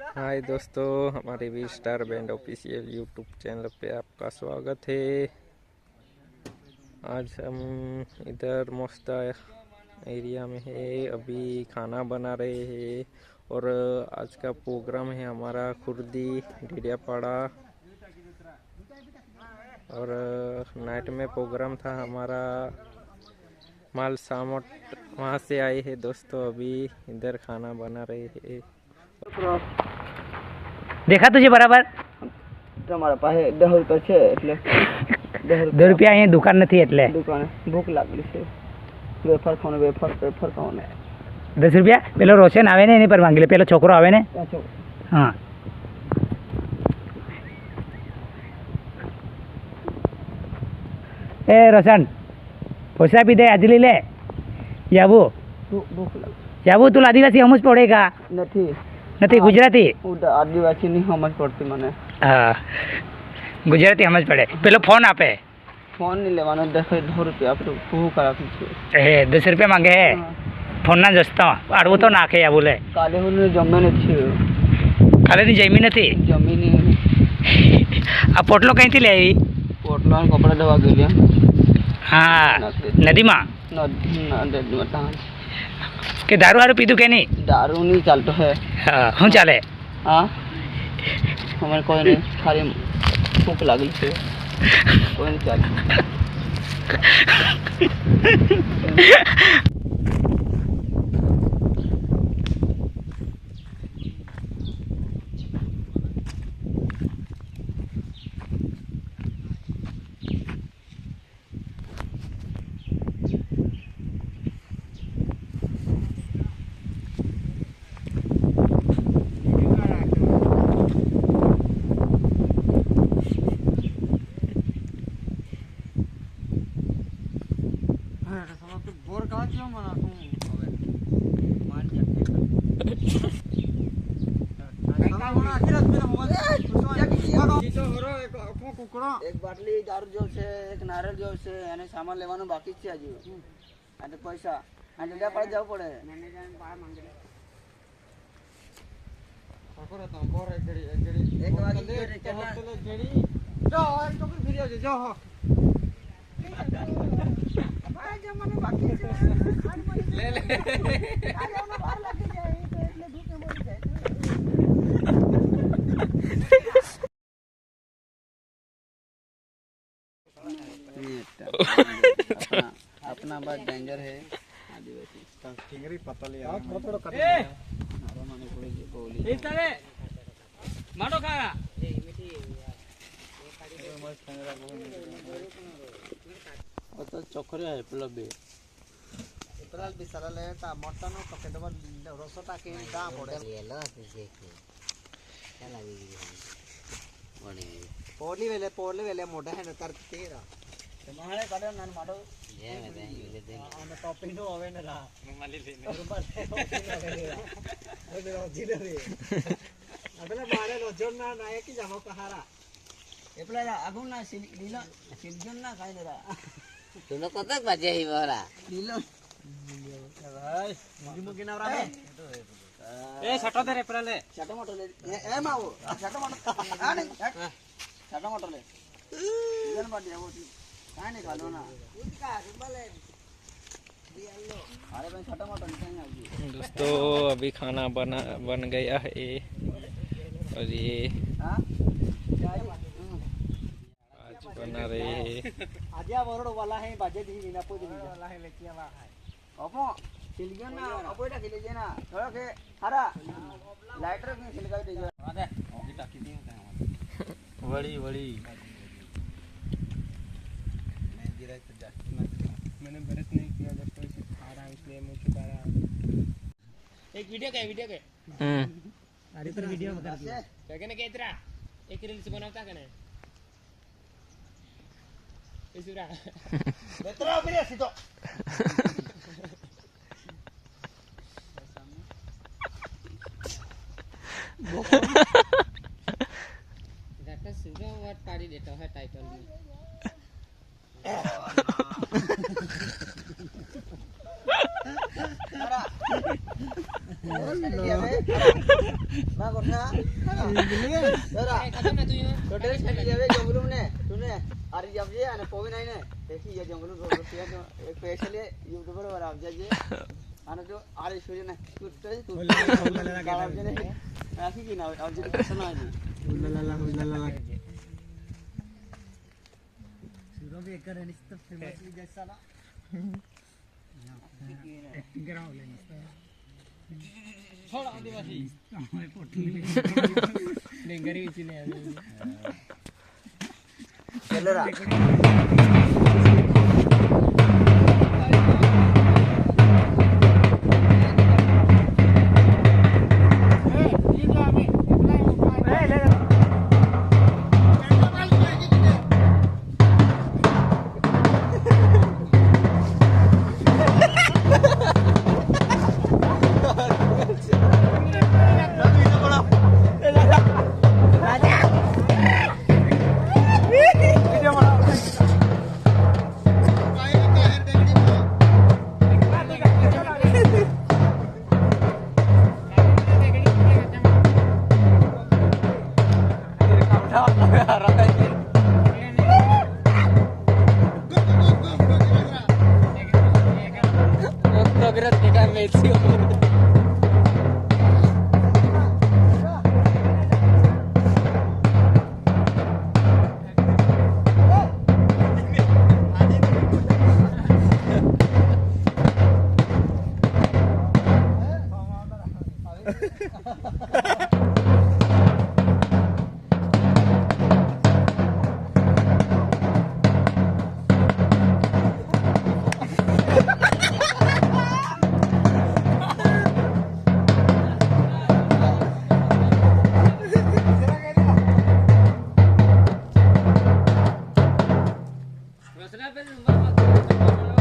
हाय दोस्तों, हमारे V star band official YouTube channel पे आपका स्वागत है। आज हम इधर मोस्ता एरिया में है, अभी खाना बना रहे हैं और आज का प्रोग्राम है हमारा खुर्दी ढिडियापाड़ा और नाइट में प्रोग्राम था हमारा माल सामोट, वहाँ से आए हैं दोस्तों। अभी इधर खाना बना रहे हैं। देखा तुझे बराबर તમારા પાસે 10 રૂપિયા છે એટલે 10 રૂપિયા અહીં દુકાન નથી એટલે દુકાને ભૂખ લાગેલી છે વેફર ખાવાનું વેફર ખાવાનું 10 રૂપિયા પેલો રોશન આવે ને એની પર માંગી લે પેલો છોકરો આવે ને હા એ રોશન પૈસા આપી દે આજે લઈ લે યાબુ તું આદિવાસી સમજ પડેગા નથી ગુજરાતી આદિવાસી ની સમજ પડતી મને હા ગુજરાતી સમજ પડે પેલો ફોન આપે ફોન નહીં લેવાનો 10 રૂપિયા આપણું ભૂખ રાખી છે હે 10 રૂપિયા માંગે હે ફોનના જસ્તો આડવું તો નાખે યા બોલે કાલે હું જમ્યા નથી કાલેની જમી નથી જમી નહીં આ પોટલો કઈથી લઈ આવી પોટલો કપડા ધોવા ગયેલા હા નદીમાં નદીમાં કે દારૂ વારું પીધું કે નહીં દારૂ નહીં ચાલતો હે હા શું ચાલે હા અમારે કોઈ નહીં ખાલી ભૂખ લાગેલી છે કોઈ નહીં ચાલે बोर कहाँ क्यों मना तू अबे मान जा एक बाटली दारू जो છે એક નારિયેળ જો છે અને સામાન લેવાનું બાકી છે હજી અને પૈસા અને ડેડા પર જવું પડે ઠાકોર તો બોર એક વાગી જેડી જો એક તો ફિરિયો છે જો ભાઈ જમાને બાકી છે લે લે આને ઓનો બાર લાગી જાય તો એટલે ભૂખે મરી જાય अपना बात डेंजर है आदिवासी टिंगरी पतली है थोड़ा कट ए मारो माने कोई बोली ए तरे मारो खारा ए मिठी मस्त कैमरा वो तो चोकरे है प्लबे इतराल भी सरल है ता मोटा नो पकेटवा रोसोटा के दा पड़े येलो आते से क्या लगी वणी पोली वेले मोटा है न तर तेरा તમારે કાઢો નાન માડો જે મે દે દે અને ટોપિંગ નો આવે ને રા મમાલી લેને બરોબર ઓલે રોજી રે આપલે મારે રોજન ના નાયક જામો કહારા એપલા આગુ ના લીલો સિલજન ના ખાઈ ને રા તુનો કતક બાજે હી બરા લીલો ભાઈ મુજી મુગી ના રા એ છટો દે રે પ્રાલે છટો મોટો લે એ માવો છટો મોટો આ ને છટો મોટો લે જન બાડે આવો काने खालो ना उसका रुमाल दिया लो अरे भाई छोटा मोटा निकाल ना दोस्तों अभी खाना बन गया है और ये आज बना रहे हैं आजा बरोड वाला है बाजे दी ना पो दी वाला है लेके आवा अपो सिलगन ना अपोटा खिले जे ना थोड़ा के हरा लाइटर के सिलगाई दे दे इटा की दी वड़ी वड़ी मैंने बरस नहीं किया जब कोई खा रहा इसलिए मैं छुपा रहा एक वीडियो के अरे पर वीडियो कर दिया क्या कहने के इतना एक रील्स बनाता कने इसुरा बेतरा मेरे सीधो डाटा सीधा वर्ड पाड़ी देता है टाइटल में ના કોઠા જરા ટોટલ છેડી દેવે જંગલું ને તુને આરી આપજે અને પોવી નહીં ને દેખી એ જંગલું રોટિયા એક સ્પેશિયલ યુટ્યુબર પર આપજે અને જો આરી સૂર્ય ને તું ગાળાવજે ને રાખી કે ના આવજે પસંદ આવી ઉલ્લાલા સુરો બે કરે નિસ્તપ ફેમસ લી જૈસા ના एक्टिंग कराओ ले थोड़ा आदिवासी हमारे पोटली डेंगरी इसीने चलो रा Rosana,